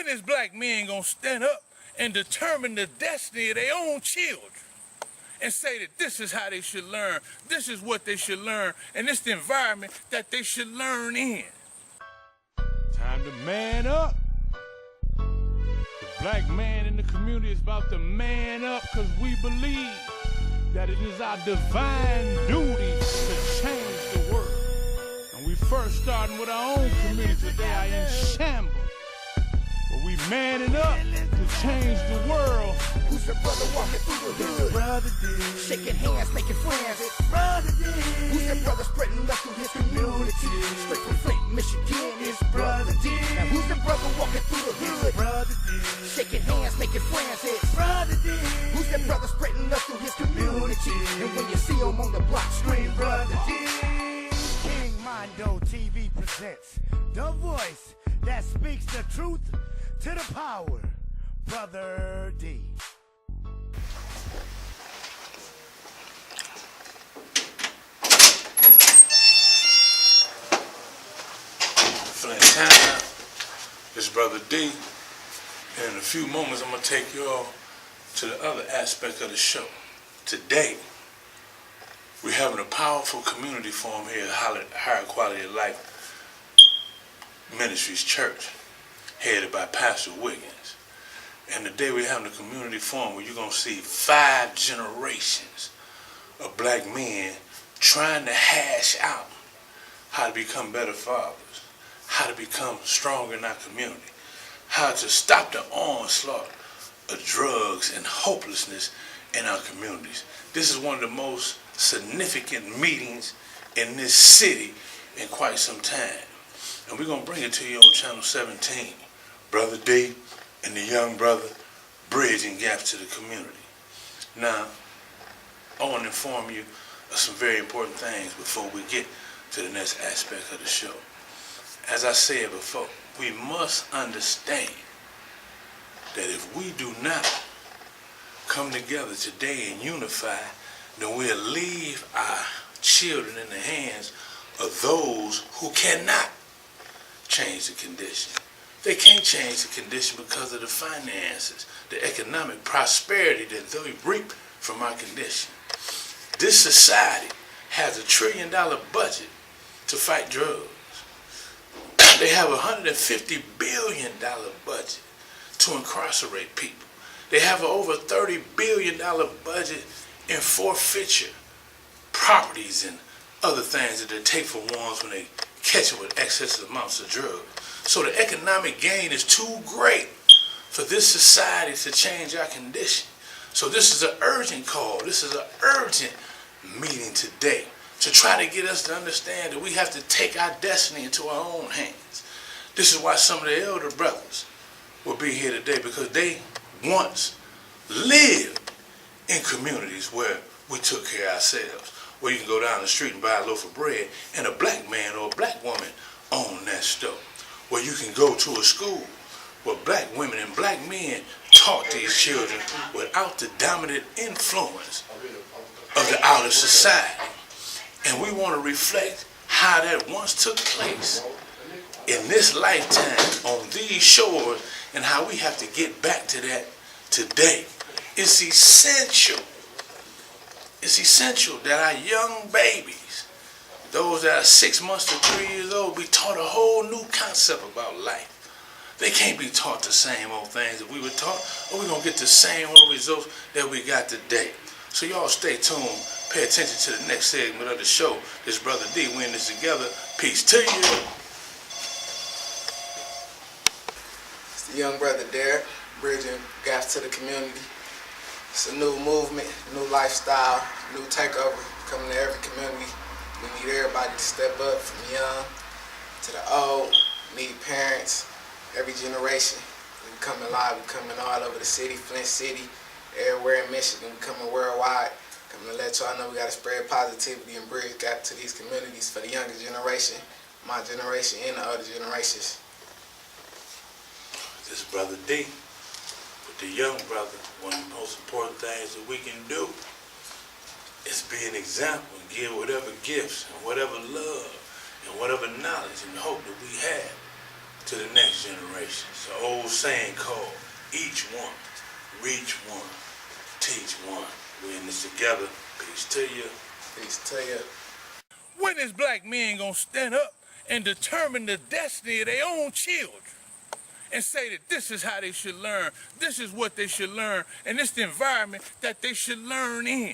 is black men gonna stand up and determine the destiny of their own children and say that this is how they should learn, this is what they should learn, and this is the environment that they should learn in. Time to man up. The black man in the community is about to man up because we believe that it is our divine duty to change the world. And we first starting with our own communities that they are in shambles. But we manning up to change the world. Who's the brother walking through the hood? Brother D. Shaking hands, making friends. It's Brother D. Who's the brother spreading love through his community? Straight from Flint, Michigan. It's Brother D. Now who's the brother walking through the hood? Brother D. Shaking hands, making friends. It's Brother D. Who's the brother spreading love through his community? And when you see him on the block, scream Brother D. King Mondo TV presents the voice that speaks the truth to the power, Brother D. Flint Town, this is Brother D, and in a few moments I'm going to take you all to the other aspect of the show. Today, we're having a powerful community forum here at Higher Quality of Life Ministries Church, headed by Pastor Wiggins. And today we're having a community forum where you're going to see 5 generations of black men trying to hash out how to become better fathers, how to become stronger in our community, how to stop the onslaught of drugs and hopelessness in our communities. This is one of the most significant meetings in this city in quite some time. And we're going to bring it to you on Channel 17. Brother D and the young brother bridging gaps to the community. Now, I want to inform you of some very important things before we get to the next aspect of the show. As I said before, we must understand that if we do not come together today and unify, then we'll leave our children in the hands of those who cannot change the condition. They can't change the condition because of the finances, the economic prosperity that they reap from our condition. This society has $1 trillion budget to fight drugs. They have a $150 billion budget to incarcerate people. They have over $30 billion budget in forfeiture properties and other things that they take from ones when they catch them with excessive amounts of drugs. So the economic gain is too great for this society to change our condition. So this is an urgent call. This is an urgent meeting today to try to get us to understand that we have to take our destiny into our own hands. This is why some of the elder brothers will be here today, because they once lived in communities where we took care of ourselves, where you can go down the street and buy a loaf of bread and a black man or a black woman own that store, where you can go to a school where black women and black men taught these children without the dominant influence of the outer society. And we want to reflect how that once took place in this lifetime on these shores and how we have to get back to that today. It's essential that our young babies, those that are 6 months to 3 years old, be taught a whole new concept about life. They can't be taught the same old things that we were taught, or we're going to get the same old results that we got today. So y'all stay tuned. Pay attention to the next segment of the show. This Brother D, we in this together. Peace to you. It's the young brother Derek, bridging gaps to the community. It's a new movement, new lifestyle, new takeover coming to every community. We need everybody to step up, from young to the old. We need parents, every generation. We coming live, we coming all over the city, Flint City, everywhere in Michigan, we coming worldwide. Coming to let y'all know we got to spread positivity and bridge gap to these communities for the younger generation, my generation, and the older generations. This Brother D, with the young brother, one of the most important things that we can do is be an example and give whatever gifts and whatever love and whatever knowledge and hope that we have to the next generation. It's an old saying called each one, reach one, teach one. We in this together. Peace to you. Peace to you. When is black men gonna stand up and determine the destiny of their own children and say that this is how they should learn, this is what they should learn, and this is the environment that they should learn in?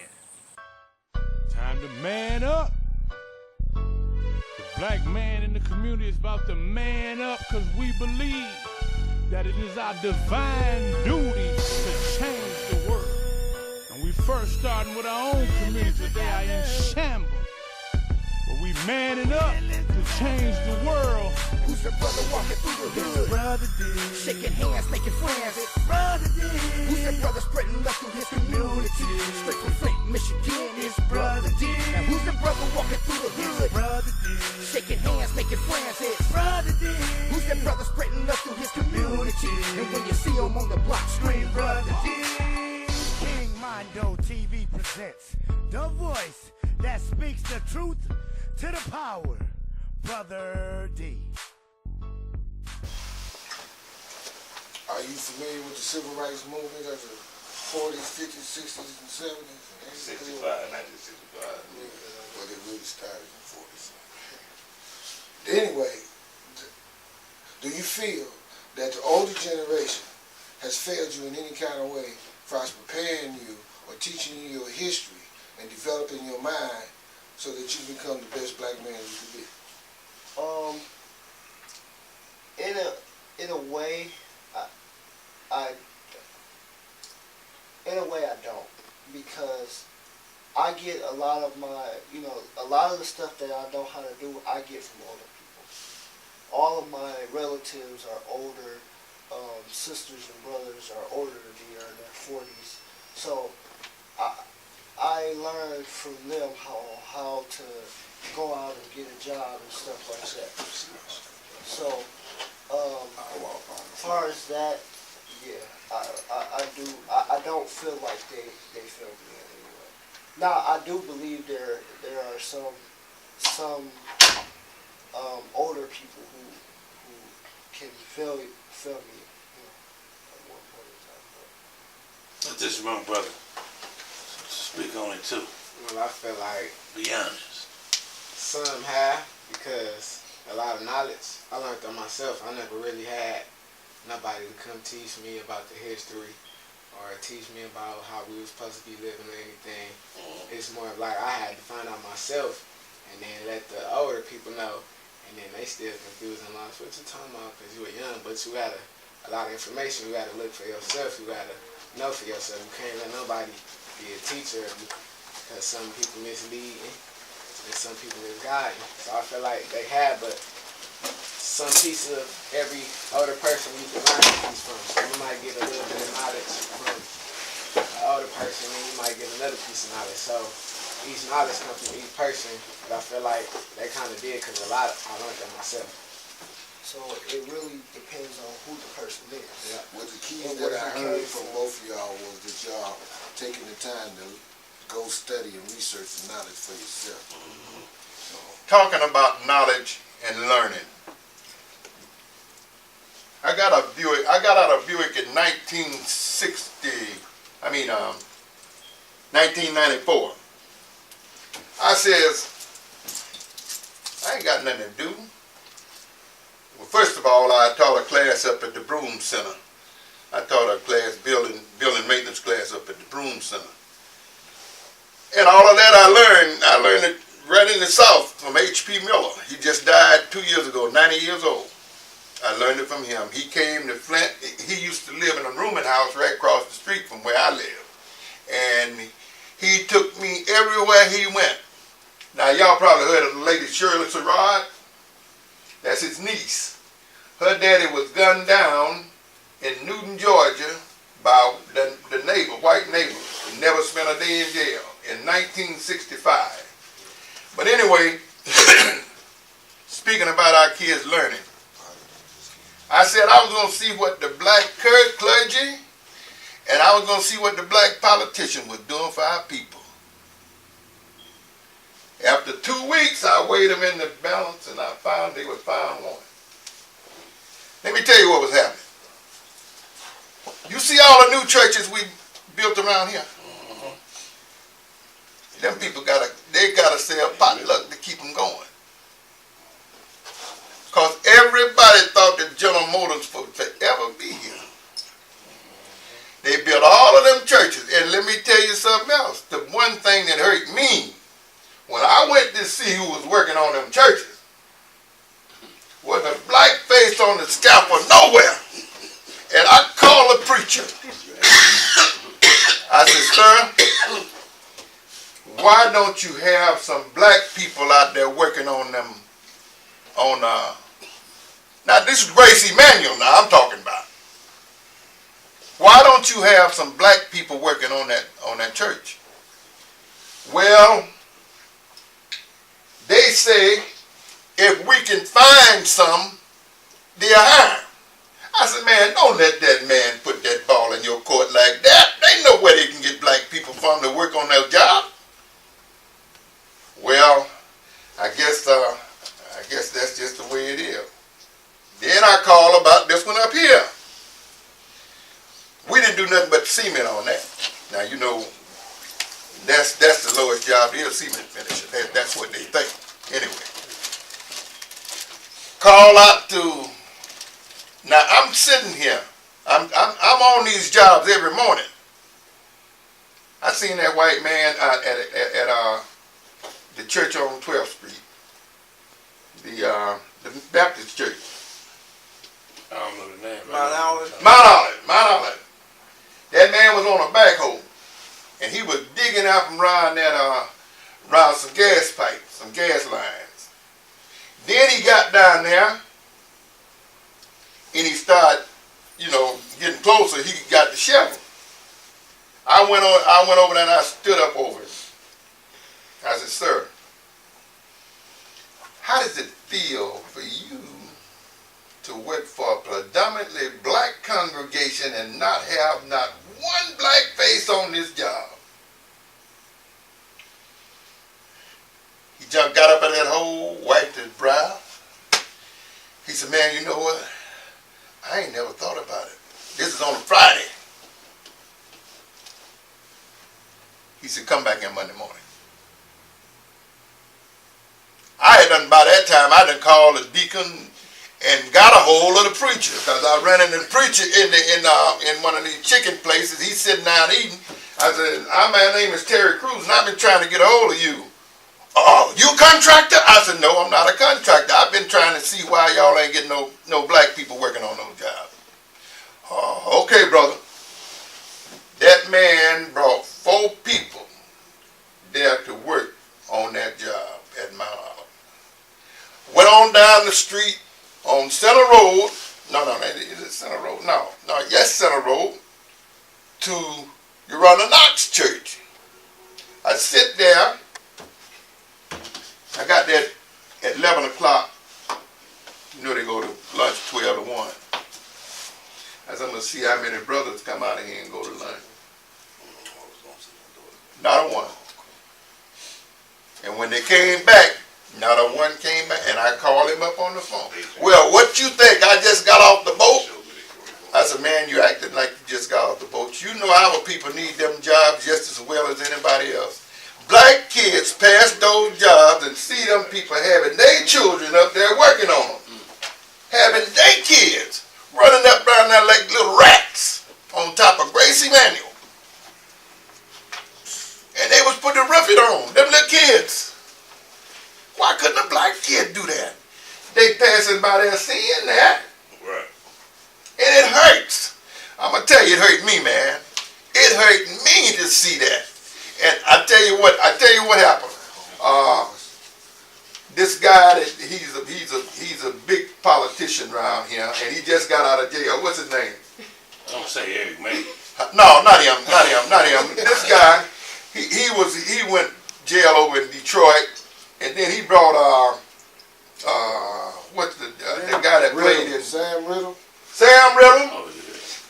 Time to man up. The black man in the community is about to man up because we believe that it is our divine duty to change the world. And we first starting with our own communities. They are in shambles. But we manning up to change the world. Who's the brother walking through the hood? Brother D. Shaking hands, making friends. It's Brother D. Who's the brother spreading love through his community? Straight from Flint, Michigan. It's Brother D. Now who's the brother walking through the hood? Brother D. Shaking hands, making friends. It's Brother D. Who's the brother spreading love through his community? And when you see him on the block, scream Brother D. King Mondo TV presents the voice that speaks the truth to the power, Brother D. Are you familiar with the civil rights movement of the 40s, 50s, 60s, and 70s? 65, 1965. Well, it really started in the 40s. Anyway, do you feel that the older generation has failed you in any kind of way for us preparing you or teaching you your history and developing your mind so that you become the best black man you can be? In a way, I don't, because I get a lot of my, a lot of the stuff that I know how to do, I get from older people. All of my relatives are older, sisters and brothers are older than me, are in their 40s. So I learned from them how to go out and get a job and stuff like that. So, as far as that, yeah, I don't feel like they feel me in any way. Now, I do believe there are some older people who can feel me, at one point in time. Let this wrong, brother. Speak on it too. Well, I feel like Be honest. some have, because a lot of knowledge I learned on myself. I never really had nobody to come teach me about the history or teach me about how we were supposed to be living or anything. It's more of like I had to find out myself and then let the older people know, and then they still confused and lost. What you talking about? Because you were young, but you had a lot of information. You got to look for yourself. You got to know for yourself. You can't let nobody be a teacher, because some people mislead and some people misguide. So I feel like they have, but some piece of every older person you can learn a piece from. So you might get a little bit of knowledge from the older person, and you might get another piece of knowledge. So each knowledge comes from each person, but I feel like they kind of did, because a lot I learned that myself. So it really depends on who the person is. Yeah. Well, the keys And that where I he heard came from from. both of y'all was that y'all taking the time to go study and research the knowledge for yourself. So, Talking about knowledge and learning. I got out of Buick in 1994. I says, I ain't got nothing to do. Well, first of all, I taught a class up at the Broom Center. I taught a class, building maintenance class up at the Broom Center. And all of that I learned it right in the South from H.P. Miller. He just died 2 years ago, 90 years old. I learned it from him. He came to Flint. He used to live in a rooming house right across the street from where I live. And he took me everywhere he went. Now, y'all probably heard of the lady Shirley Sherrod. That's his niece. Her daddy was gunned down in Newton, Georgia by the neighbor, white neighbor. He never spent a day in jail in 1965. But anyway, speaking about our kids learning, I said I was going to see what the black clergy and I was going to see what the black politician was doing for our people. After 2 weeks, I weighed them in the balance and I found they were found wanted. Let me tell you what was happening. You see all the new churches we built around here? Them people they gotta sell potluck to keep them going. Because everybody thought that General Motors would forever be here. They built all of them churches. And let me tell you something else. The one thing that hurt me, when I went to see who was working on them churches, was a black face on the scaffold nowhere. And I called the preacher. I said, sir, why don't you have some black people out there working on them, now this is Grace Emanuel now I'm talking about. Why don't you have some black people working on that church? Well, they say if we can find some, they'll hire. I said, man, don't let that man put that ball in your court like that. They know where they can get black people from to work on their job. Well, I guess that's just the way it is. Then I call about this one up here. We didn't do nothing but cement on that. Now you know that's the lowest job is cement finisher. That's what they think. Anyway, call out to. Now I'm sitting here. I'm on these jobs every morning. I seen that white man at the church on 12th Street, the Baptist church. I don't know the name. Mount Olive. That man was on a backhoe, and he was digging out from around some gas pipes, some gas lines. Then he got down there, and he started, getting closer. He got the shovel. I went over there and I stood up over him. I said, sir, how does it feel for you to work for a predominantly black congregation and not have not one black face on this job? He got up in that hole, wiped his brow. He said, man, you know what? I ain't never thought about it. This is on a Friday. He said, come back in Monday morning. I had done, by that time, I done called the deacon and got a hold of the preacher, because I ran into the preacher in one of these chicken places. He's sitting down eating. I said, my name is Terry Cruz, and I've been trying to get a hold of you. Oh, you a contractor? I said, no, I'm not a contractor. I've been trying to see why y'all ain't getting no black people working on those jobs. Oh, okay, brother. That man brought 4 people there to work on that job at Mount Olive. Went on down the street on Center Road. No, is it Center Road? No, yes, Center Road to Urana Knox Church. I sit there. I got there at 11 o'clock. You know they go to lunch 12 to 1. I said, I'm going to see how many brothers come out of here and go to lunch. Not a one. And when they came back, not a one came back, and I called him up on the phone. Well, what you think? I just got off the boat? I said, man, you acting like you just got off the boat. You know our people need them jobs just as well as anybody else. Black kids pass those jobs and see them people having their children up there working on them. Having their kids running up around there like little rats on top of Grace Emanuel. And they was putting a roofing on, them little kids. Why couldn't a black kid do that? They passing by there seeing that. Right. And it hurts. I'm going to tell you, it hurt me, man. It hurt me to see that. And I tell you what happened. This guy, he's a big politician around here, and he just got out of jail. What's his name? Don't say Eric, man. No, not him. This guy, he went jail over in Detroit, and then he brought what's the guy that played in Sam Riddle. Sam Riddle. Oh, yeah.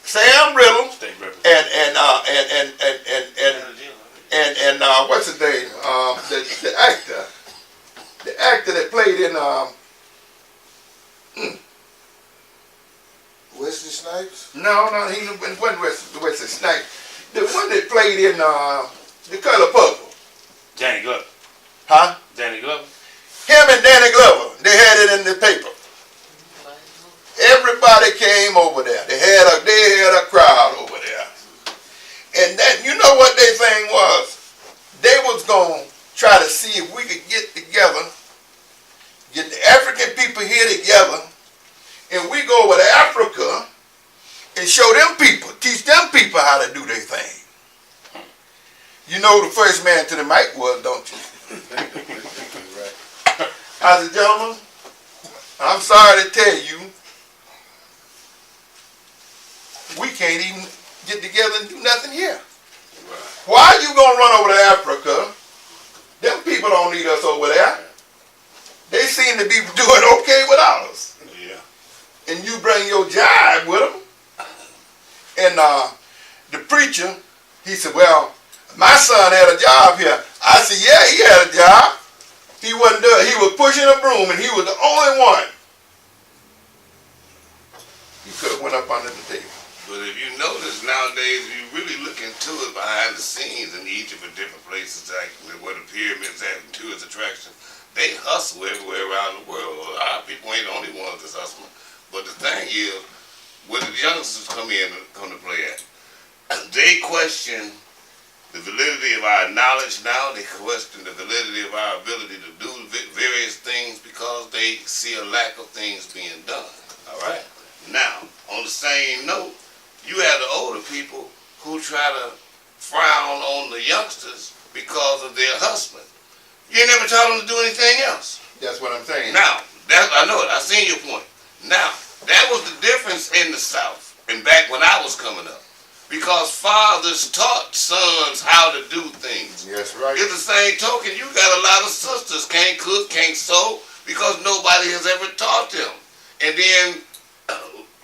Sam Riddle. State representative. And what's his name? The actor that played in No, he wasn't Wesley Snipes. The one that played in The Color Purple. Danny Glover. Huh? Danny Glover. Him and Danny Glover, they had it in the paper. Everybody came over there. They had a crowd over there. And that, you know what their thing was? They was going to try to see if we could get together, get the African people here together, and we go over to Africa and show them people, teach them people how to do their thing. You know who the first man to the mic was, don't you? I said, gentlemen, I'm sorry to tell you, we can't even get together and do nothing here. Why are you going to run over to Africa? Them people don't need us over there. They seem to be doing okay without us. Yeah. And you bring your jive with them. And the preacher, he said, well, my son had a job here. I said, yeah, he had a job. He wasn't doing, he was pushing a broom and he was the only one. He could have went up under the table. But if you notice nowadays, you really look into it behind the scenes in Egypt and different places like where the pyramids at and tourist attractions, they hustle everywhere around the world. Our people ain't the only ones that's hustling. But the thing is, where the youngsters come to play at, they question the validity of our knowledge now. They question the validity of our ability to do various things because they see a lack of things being done. All right? Now, on the same note, you have the older people who try to frown on the youngsters because of their hustling. You ain't never taught them to do anything else. That's what I'm saying. Now, I know it. I seen your point. Now, that was the difference in the South and back when I was coming up. Because fathers taught sons how to do things. Yes, right. It's the same token. You got a lot of sisters can't cook, can't sew because nobody has ever taught them. And then,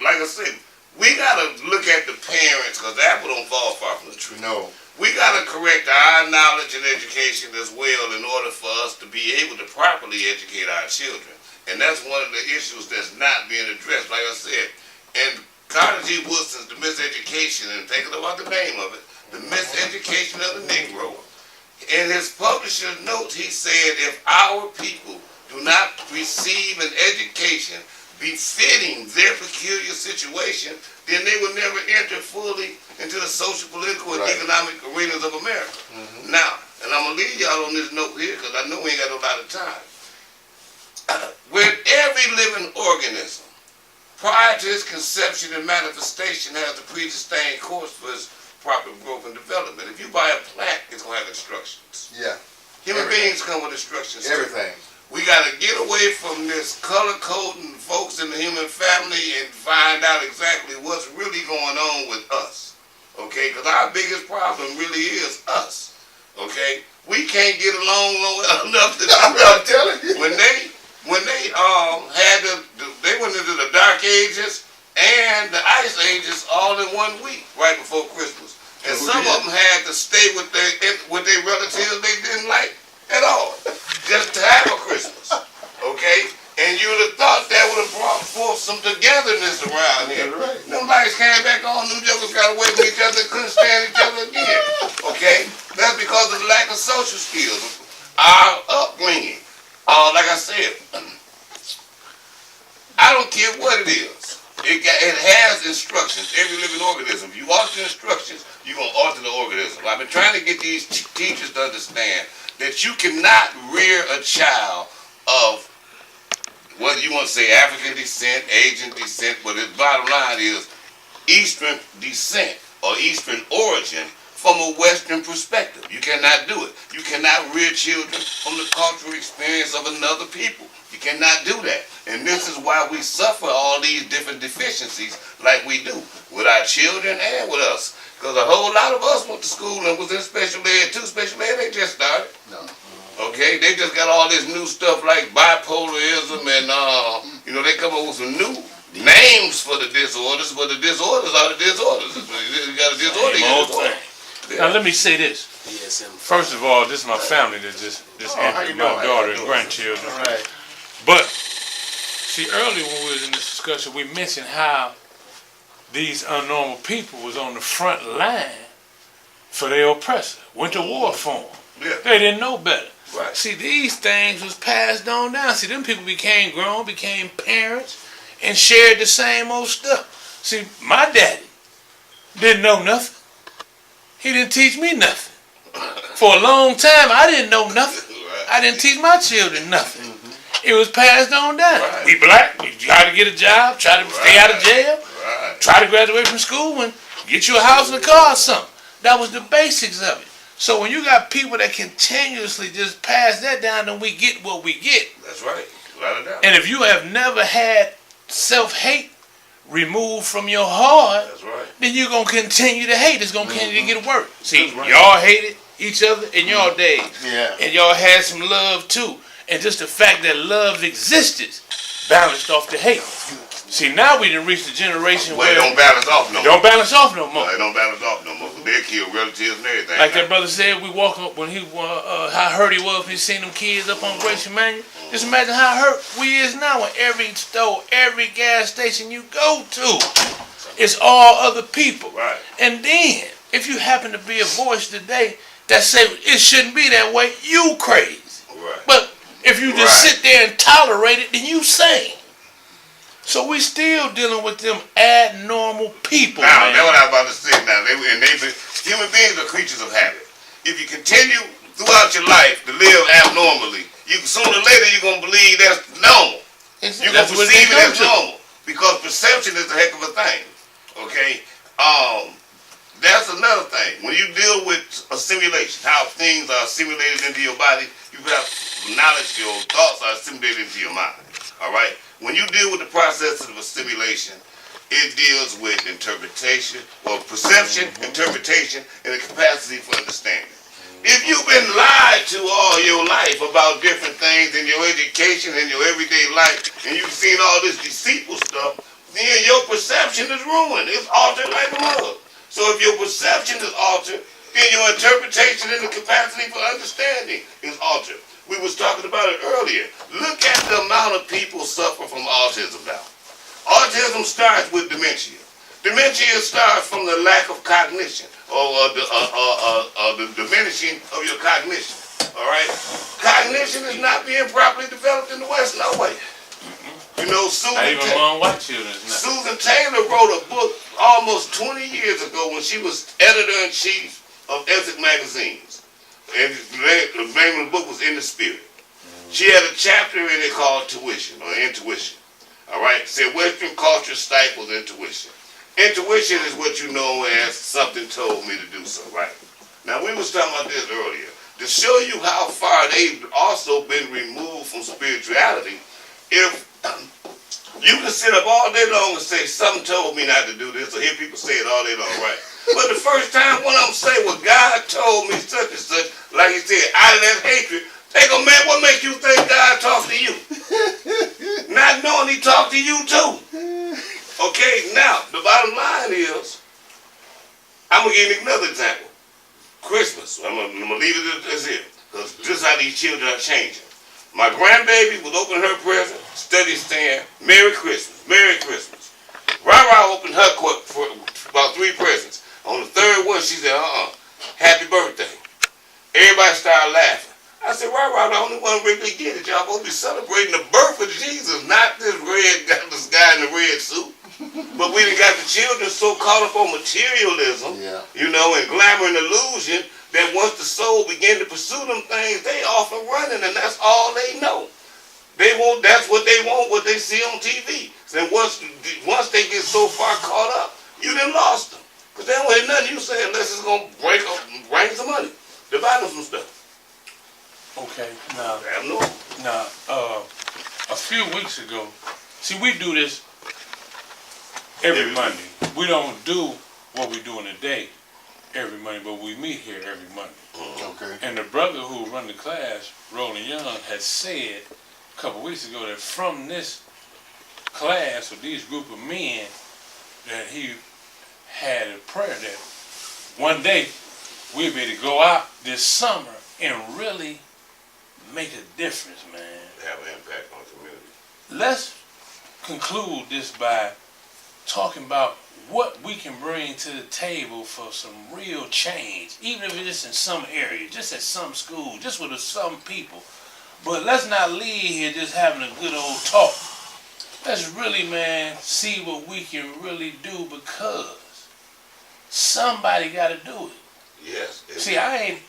like I said, we got to look at the parents because the apple don't fall far from the tree. No. We got to correct our knowledge and education as well in order for us to be able to properly educate our children. And that's one of the issues that's not being addressed. Like I said, and Carter G. Woodson's The Miseducation, and thinking about the name of it, The Miseducation of the Negro. In his publisher's notes, he said, if our people do not receive an education befitting their peculiar situation, then they will never enter fully into the social, political, and economic arenas of America. Now, and I'm going to leave y'all on this note here because I know we ain't got a lot of time. With every living organism, prior to its conception and manifestation, has a predestined course for its proper growth and development. If you buy a plant, it's going to have instructions. Yeah. Human beings come with instructions. Everything. We got to get away from this color coding folks in the human family and find out exactly what's really going on with us. Okay? Because our biggest problem really is us. Okay? We can't get along long enough to do I'm telling you. When they they went into the Dark Ages and the Ice Ages all in 1 week, right before Christmas. And some of them had to stay with their relatives they didn't like at all, just to have a Christmas. Okay? And you would have thought that would have brought forth some togetherness around here. Right. Them lights came back on, them jokers got away from each other, couldn't stand each other again. Okay? That's because of the lack of social skills. Our upbringing. Like I said, I don't care what it is. It has instructions. Every living organism. If you alter the instructions, you're going to alter the organism. I've been trying to get these teachers to understand that you cannot rear a child of, whether you want to say African descent, Asian descent, but the bottom line is Eastern descent or Eastern origin from a Western perspective. You cannot do it. You cannot rear children from the cultural experience of another people. You cannot do that. And this is why we suffer all these different deficiencies like we do with our children and with us. Because a whole lot of us went to school and was in special ed too. Special ed, they just started. No. Okay, they just got all this new stuff like bipolarism and, they come up with some new names for the disorders, but the disorders are the disorders. You got a disorder, you got a disorder. Now let me say this. First of all, this is my family that just entered, my daughter and grandchildren. Right. But see, earlier when we was in this discussion, we mentioned how these unnormal people was on the front line for their oppressor. Went to war for them. Yeah. They didn't know better. Right. See, these things was passed on down. See, them people became grown, became parents, and shared the same old stuff. See, my daddy didn't know nothing. He didn't teach me nothing. For a long time, I didn't know nothing. Right. I didn't teach my children nothing. It was passed on down. Right. We black, we try to get a job, try to stay out of jail, Right. try to graduate from school and get you a house and a car or something. That was the basics of it. So when you got people that continuously just pass that down, then we get what we get. That's right. Without a doubt. And if you have never had self-hate removed from your heart, That's right. then you're going to continue to hate. It's going to continue to get worse. See, That's right. y'all hated each other in your days. Yeah. And y'all had some love too. And just the fact that love existed balanced off the hate. See, now we done reached the generation Well, where it don't balance off no it more. don't balance off no more. It don't balance off no more. They kill relatives and everything. Like that brother said, we walk up when he how hurt he was when he seen them kids up on Grace Emmanuel. Just imagine how hurt we is now in every store, every gas station you go to. It's all other people. Right. And then, if you happen to be a voice today that say it shouldn't be that way, you crazy. Right. But if you just Right. sit there and tolerate it, then you sane. So we still dealing with them abnormal people, Now, man. that's what I was about to say. Now, human beings are creatures of habit. If you continue throughout your life to live abnormally, sooner or later you're gonna believe that's normal. You're gonna That's what perceive they it as come to. normal because perception is a heck of a thing. Okay, that's another thing. When you deal with assimilation, how things are assimilated into your body, you have knowledge. Your thoughts are assimilated into your mind. All right. When you deal with the process of assimilation, it deals with interpretation, or perception, interpretation, and the capacity for understanding. If you've been lied to all your life about different things in your education and your everyday life, and you've seen all this deceitful stuff, then your perception is ruined. It's altered like a mug. So if your perception is altered, then your interpretation and the capacity for understanding is altered. We was talking about it earlier. Look at the amount of people suffer from autism now. Autism starts with dementia. Dementia starts from the lack of cognition or the diminishing of your cognition. All right, cognition is not being properly developed in the West. No way. You know, Not even among white children. Susan Taylor wrote a book almost 20 years ago when she was editor-in-chief of Essex magazines. And the name of the book was In the Spirit. She had a chapter in it called Tuition or Intuition. All right, it said Western culture stifles intuition. Intuition is what you know as something told me to do so, right? Now we was talking about this earlier. To show you how far they've also been removed from spirituality, if you can sit up all day long and say, something told me not to do this, or hear people say it all day long, right? But the first time one of them say, well, God told me such and such, like he said, I left hatred, they go, man, what makes you think God talked to you? Not knowing he talked to you too. Okay, now, the bottom line is, I'm going to give you another example. Christmas. I'm going to leave it at this here, because this is how these children are changing. My grandbaby was opening her present, study saying, Merry Christmas, Merry Christmas. Rara opened her for about 3 presents. On the third one, she said, happy birthday. Everybody started laughing. I said, Rara, the only one really get it. Y'all supposed to be celebrating the birth of Jesus, not this guy in the red suit. But we done got the children so caught up on materialism, you know, and glamour and illusion, that once the soul begin to pursue them things, they off and running, and that's all they know. They want, that's what they want, what they see on TV. And once they get so far caught up, you done lost them. Because they don't have nothing you say unless it's going to bring some money. They buy them some stuff. Okay, now, a few weeks ago, see, we do this every Monday. We don't do what we do in a day every Monday, but we meet here every Monday. Okay. And the brother who run the class, Roland Young, had said a couple weeks ago that from this class, or these group of men, that he had a prayer that one day we'll be able to go out this summer and really make a difference, man. Have an impact on the community. Let's conclude this by talking about what we can bring to the table for some real change, even if it's in some area, just at some school, just with some people. But let's not leave here just having a good old talk. Let's really, man, see what we can really do, because somebody got to do it. Yes. See, I ain't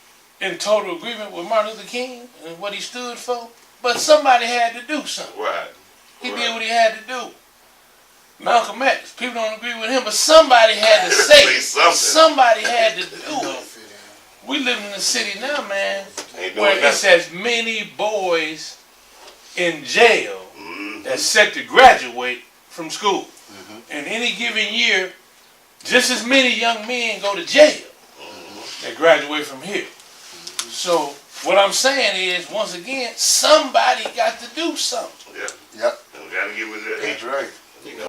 in total agreement with Martin Luther King and what he stood for, but somebody had to do something. Right. He did what he had to do. Malcolm X, people don't agree with him, but somebody had to say Say it. something. Somebody had to do it. We live in a city now, man, Ain't where doing it's nothing. as many boys in jail Mhm. that's set to graduate from school. Mm-hmm. In any given year, just as many young men go to jail Mm-hmm. that graduate from here. So what I'm saying is, once again, somebody got to do something. Yeah. Yep. And we gotta give it that. That's right. You know.